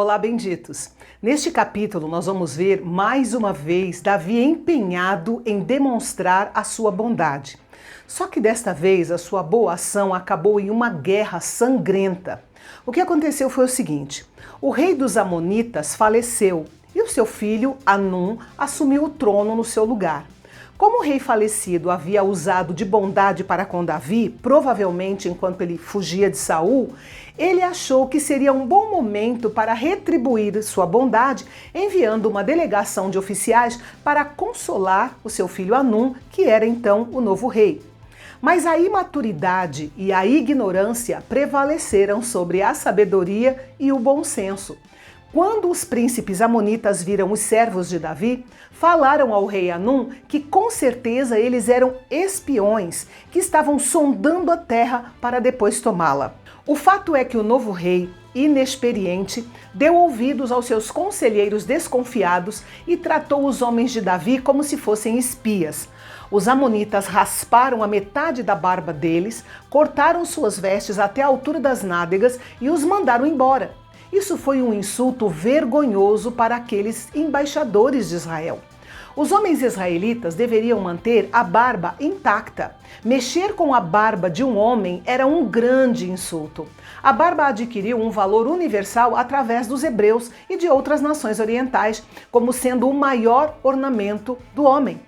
Olá, benditos! Neste capítulo nós vamos ver mais uma vez Davi empenhado em demonstrar a sua bondade. Só que desta vez a sua boa ação acabou em uma guerra sangrenta. O que aconteceu foi o seguinte: o rei dos Amonitas faleceu e o seu filho Hanum assumiu o trono no seu lugar. Como o rei falecido havia usado de bondade para com Davi, provavelmente enquanto ele fugia de Saul, ele achou que seria um bom momento para retribuir sua bondade, enviando uma delegação de oficiais para consolar o seu filho Hanum, que era então o novo rei. Mas a imaturidade e a ignorância prevaleceram sobre a sabedoria e o bom senso. Quando os príncipes amonitas viram os servos de Davi, falaram ao rei Hanum que com certeza eles eram espiões que estavam sondando a terra para depois tomá-la. O fato é que o novo rei, inexperiente, deu ouvidos aos seus conselheiros desconfiados e tratou os homens de Davi como se fossem espias. Os amonitas rasparam a metade da barba deles, cortaram suas vestes até a altura das nádegas e os mandaram embora. Isso foi um insulto vergonhoso para aqueles embaixadores de Israel. Os homens israelitas deveriam manter a barba intacta. Mexer com a barba de um homem era um grande insulto. A barba adquiriu um valor universal através dos hebreus e de outras nações orientais, como sendo o maior ornamento do homem.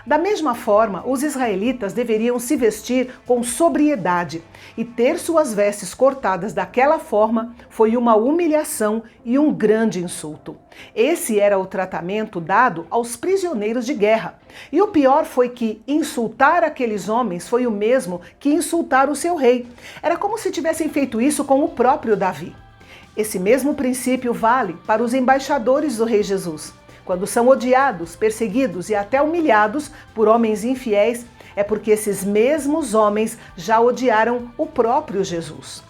Da mesma forma, os israelitas deveriam se vestir com sobriedade, e ter suas vestes cortadas daquela forma foi uma humilhação e um grande insulto. Esse era o tratamento dado aos prisioneiros de guerra. E o pior foi que insultar aqueles homens foi o mesmo que insultar o seu rei. Era como se tivessem feito isso com o próprio Davi. Esse mesmo princípio vale para os embaixadores do rei Jesus. Quando são odiados, perseguidos e até humilhados por homens infiéis, é porque esses mesmos homens já odiaram o próprio Jesus.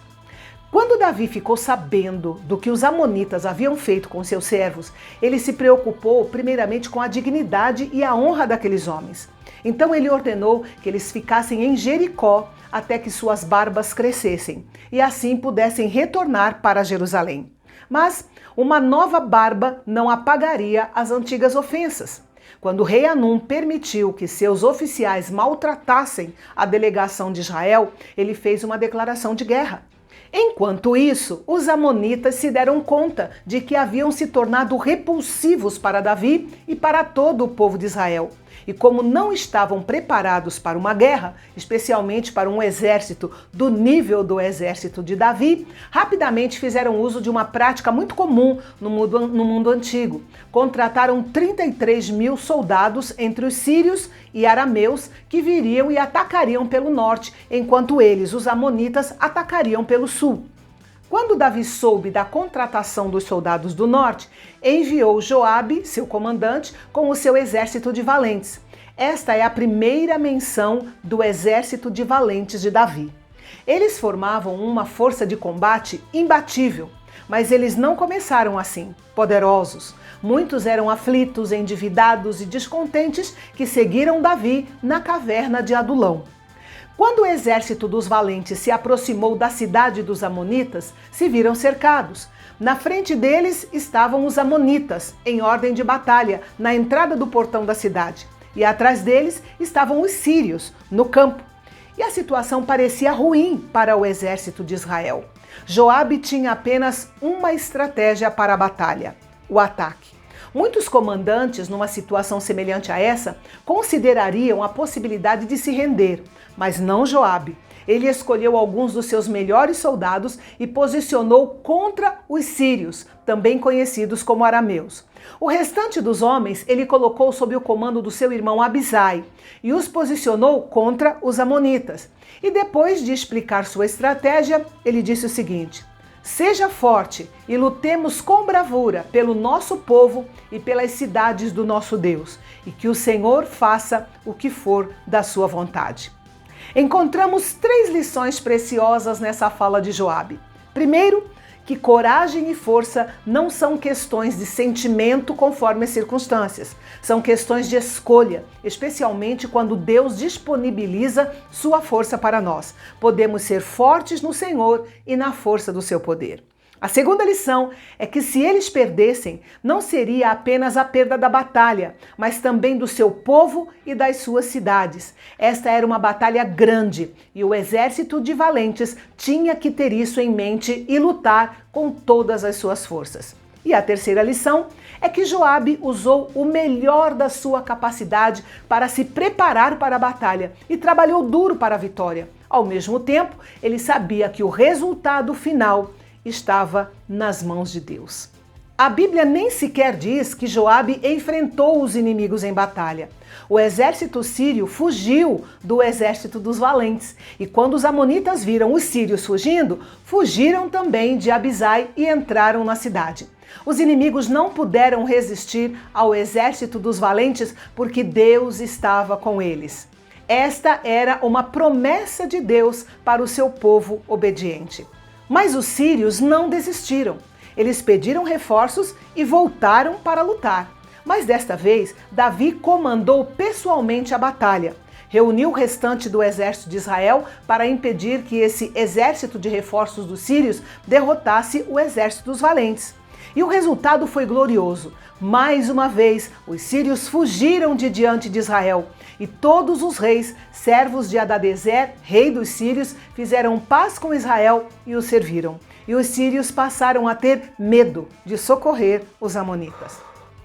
Quando Davi ficou sabendo do que os amonitas haviam feito com seus servos, ele se preocupou primeiramente com a dignidade e a honra daqueles homens. Então ele ordenou que eles ficassem em Jericó até que suas barbas crescessem e assim pudessem retornar para Jerusalém. Mas uma nova barba não apagaria as antigas ofensas. Quando o rei Hanum permitiu que seus oficiais maltratassem a delegação de Israel, ele fez uma declaração de guerra. Enquanto isso, os amonitas se deram conta de que haviam se tornado repulsivos para Davi e para todo o povo de Israel. E como não estavam preparados para uma guerra, especialmente para um exército do nível do exército de Davi, rapidamente fizeram uso de uma prática muito comum no mundo antigo. Contrataram 33 mil soldados entre os sírios e arameus que viriam e atacariam pelo norte, enquanto eles, os amonitas, atacariam pelo sul. Quando Davi soube da contratação dos soldados do norte, enviou Joabe, seu comandante, com o seu exército de valentes. Esta é a primeira menção do exército de valentes de Davi. Eles formavam uma força de combate imbatível, mas eles não começaram assim, poderosos. Muitos eram aflitos, endividados e descontentes que seguiram Davi na caverna de Adulão. Quando o exército dos valentes se aproximou da cidade dos amonitas, se viram cercados. Na frente deles estavam os amonitas, em ordem de batalha, na entrada do portão da cidade. E atrás deles estavam os sírios, no campo. E a situação parecia ruim para o exército de Israel. Joabe tinha apenas uma estratégia para a batalha: o ataque. Muitos comandantes, numa situação semelhante a essa, considerariam a possibilidade de se render, mas não Joabe. Ele escolheu alguns dos seus melhores soldados e posicionou contra os sírios, também conhecidos como arameus. O restante dos homens ele colocou sob o comando do seu irmão Abisai e os posicionou contra os amonitas. E depois de explicar sua estratégia, ele disse o seguinte: seja forte e lutemos com bravura pelo nosso povo e pelas cidades do nosso Deus, e que o Senhor faça o que for da sua vontade. Encontramos 3 lições preciosas nessa fala de Joabe. Primeiro, que coragem e força não são questões de sentimento conforme as circunstâncias, são questões de escolha, especialmente quando Deus disponibiliza sua força para nós. Podemos ser fortes no Senhor e na força do seu poder. A segunda lição é que se eles perdessem, não seria apenas a perda da batalha, mas também do seu povo e das suas cidades. Esta era uma batalha grande e o exército de valentes tinha que ter isso em mente e lutar com todas as suas forças. E a terceira lição é que Joabe usou o melhor da sua capacidade para se preparar para a batalha e trabalhou duro para a vitória. Ao mesmo tempo, ele sabia que o resultado final estava nas mãos de Deus. A Bíblia nem sequer diz que Joabe enfrentou os inimigos em batalha. O exército sírio fugiu do exército dos valentes, e quando os amonitas viram os sírios fugindo, fugiram também de Abisai e entraram na cidade. Os inimigos não puderam resistir ao exército dos valentes porque Deus estava com eles. Esta era uma promessa de Deus para o seu povo obediente. Mas os sírios não desistiram. Eles pediram reforços e voltaram para lutar. Mas desta vez, Davi comandou pessoalmente a batalha. Reuniu o restante do exército de Israel para impedir que esse exército de reforços dos sírios derrotasse o exército dos valentes. E o resultado foi glorioso. Mais uma vez, os sírios fugiram de diante de Israel. E todos os reis, servos de Hadadezer, rei dos sírios, fizeram paz com Israel e o serviram. E os sírios passaram a ter medo de socorrer os amonitas.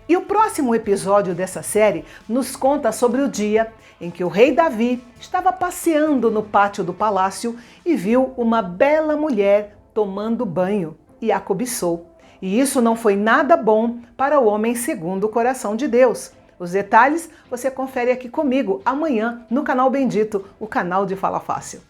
E o próximo episódio dessa série nos conta sobre o dia em que o rei Davi estava passeando no pátio do palácio e viu uma bela mulher tomando banho e a cobiçou. E isso não foi nada bom para o homem segundo o coração de Deus. Os detalhes você confere aqui comigo amanhã no canal Bendito, o canal de Fala Fácil.